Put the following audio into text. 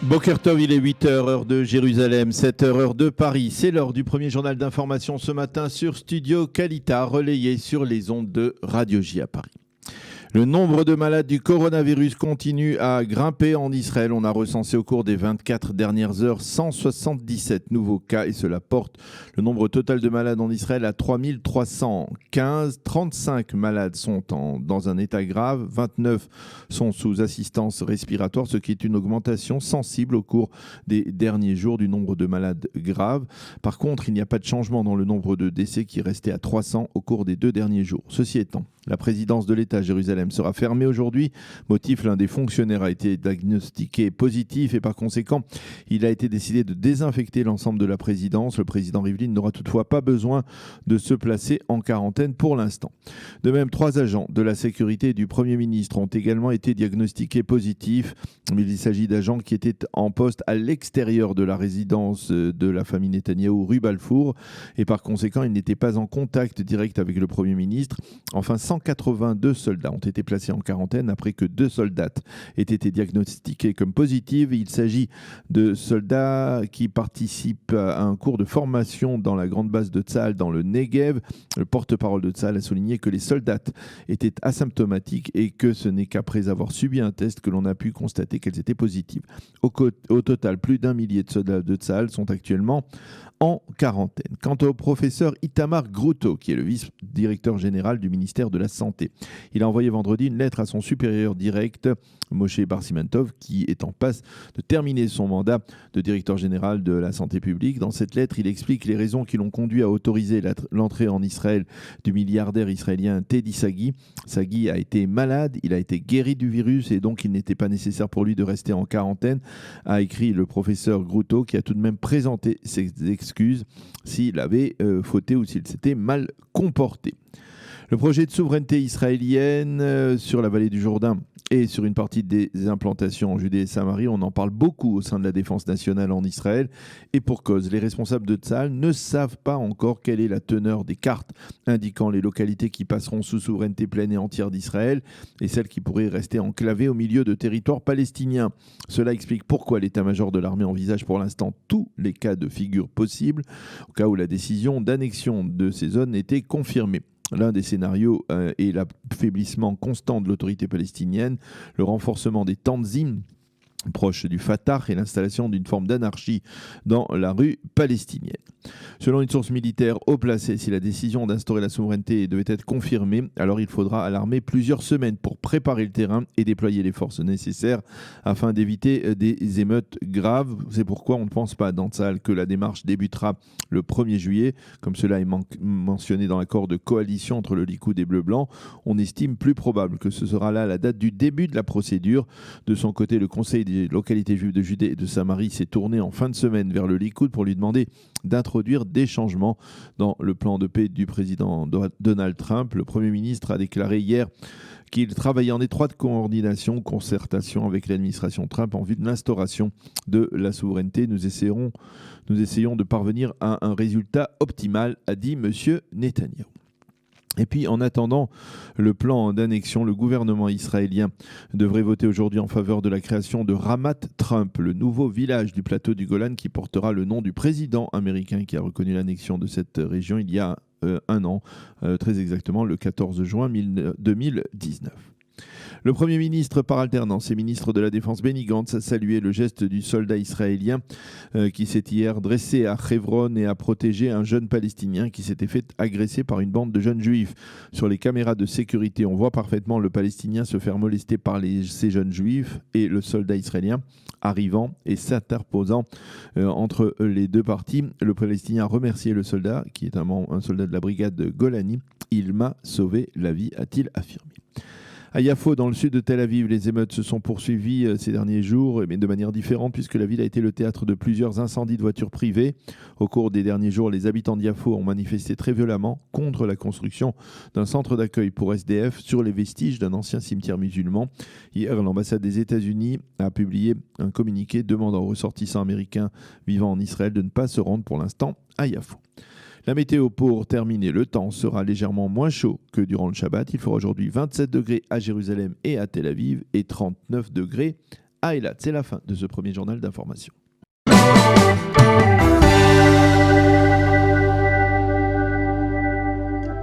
Boker Tov, il est 8h, heure de Jérusalem, 7h, heure de Paris. C'est l'heure du premier journal d'information ce matin sur Studio Kalita, relayé sur les ondes de Radio J à Paris. Le nombre de malades du coronavirus continue à grimper en Israël. On a recensé au cours des 24 dernières heures 177 nouveaux cas et cela porte le nombre total de malades en Israël à 3315. 35 malades sont dans un état grave, 29 sont sous assistance respiratoire, ce qui est une augmentation sensible au cours des derniers jours du nombre de malades graves. Par contre, il n'y a pas de changement dans le nombre de décès qui est resté à 300 au cours des 2 derniers jours. Ceci étant, la présidence de l'État à Jérusalem sera fermée aujourd'hui. Motif, l'un des fonctionnaires a été diagnostiqué positif et par conséquent, il a été décidé de désinfecter l'ensemble de la présidence. Le président Rivlin n'aura toutefois pas besoin de se placer en quarantaine pour l'instant. De même, 3 agents de la sécurité du Premier ministre ont également été diagnostiqués positifs. Mais il s'agit d'agents qui étaient en poste à l'extérieur de la résidence de la famille Netanyahou, rue Balfour. Et par conséquent, ils n'étaient pas en contact direct avec le Premier ministre. Enfin, 182 soldats ont été placés en quarantaine après que 2 soldates aient été diagnostiqués comme positives. Il s'agit de soldats qui participent à un cours de formation dans la grande base de Tsahal dans le Negev. Le porte-parole de Tsahal a souligné que les soldates étaient asymptomatiques et que ce n'est qu'après avoir subi un test que l'on a pu constater qu'elles étaient positives. Au total, plus d'1 millier de soldats de Tsahal sont actuellement en quarantaine. Quant au professeur Itamar Gruto, qui est le vice-directeur général du ministère de la Santé, il a envoyé vendredi une lettre à son supérieur direct, Moshe Bar Simantov, qui est en passe de terminer son mandat de directeur général de la santé publique. Dans cette lettre, il explique les raisons qui l'ont conduit à autoriser l'entrée en Israël du milliardaire israélien Teddy Sagi. Sagi a été malade, il a été guéri du virus et donc il n'était pas nécessaire pour lui de rester en quarantaine, a écrit le professeur Gruto, qui a tout de même présenté ses excuses s'il avait fauté ou s'il s'était mal comporté. Le projet de souveraineté israélienne sur la vallée du Jourdain et sur une partie des implantations en Judée et Samarie, on en parle beaucoup au sein de la défense nationale en Israël. Et pour cause, les responsables de Tsahal ne savent pas encore quelle est la teneur des cartes indiquant les localités qui passeront sous souveraineté pleine et entière d'Israël et celles qui pourraient rester enclavées au milieu de territoires palestiniens. Cela explique pourquoi l'état-major de l'armée envisage pour l'instant tous les cas de figure possibles, au cas où la décision d'annexion de ces zones était confirmée. L'un des scénarios est l'affaiblissement constant de l'autorité palestinienne, le renforcement des tanzim proche du Fatah et l'installation d'une forme d'anarchie dans la rue palestinienne. Selon une source militaire haut placée, si la décision d'instaurer la souveraineté devait être confirmée, alors il faudra à l'armée plusieurs semaines pour préparer le terrain et déployer les forces nécessaires afin d'éviter des émeutes graves. C'est pourquoi on ne pense pas dans Tsahal que la démarche débutera le 1er juillet, comme cela est mentionné dans l'accord de coalition entre le Likoud et Bleu-Blanc. On estime plus probable que ce sera là la date du début de la procédure. De son côté, le Conseil des localités juives de Judée et de Samarie s'est tourné en fin de semaine vers le Likoud pour lui demander d'introduire des changements dans le plan de paix du président Donald Trump. Le Premier ministre a déclaré hier qu'il travaillait en étroite concertation avec l'administration Trump en vue de l'instauration de la souveraineté. Nous essayons de parvenir à un résultat optimal, a dit M. Netanyahou. Et puis, en attendant le plan d'annexion, le gouvernement israélien devrait voter aujourd'hui en faveur de la création de Ramat Trump, le nouveau village du plateau du Golan qui portera le nom du président américain qui a reconnu l'annexion de cette région il y a un an, très exactement le 14 juin 2019. Le Premier ministre par alternance et ministre de la Défense Benny Gantz a salué le geste du soldat israélien qui s'est hier dressé à Hebron et a protégé un jeune Palestinien qui s'était fait agresser par une bande de jeunes juifs. Sur les caméras de sécurité, on voit parfaitement le Palestinien se faire molester par ces jeunes juifs et le soldat israélien arrivant et s'interposant entre les deux parties. Le Palestinien a remercié le soldat, qui est un soldat de la brigade de Golani. Il m'a sauvé la vie, a-t-il affirmé. À Yafo, dans le sud de Tel Aviv, les émeutes se sont poursuivies ces derniers jours, mais de manière différente, puisque la ville a été le théâtre de plusieurs incendies de voitures privées. Au cours des derniers jours, les habitants de Yafo ont manifesté très violemment contre la construction d'un centre d'accueil pour SDF sur les vestiges d'un ancien cimetière musulman. Hier, l'ambassade des États-Unis a publié un communiqué demandant aux ressortissants américains vivant en Israël de ne pas se rendre pour l'instant à Yafo. La météo pour terminer, le temps sera légèrement moins chaud que durant le Shabbat. Il fera aujourd'hui 27 degrés à Jérusalem et à Tel Aviv et 39 degrés à Eilat. C'est la fin de ce premier journal d'information.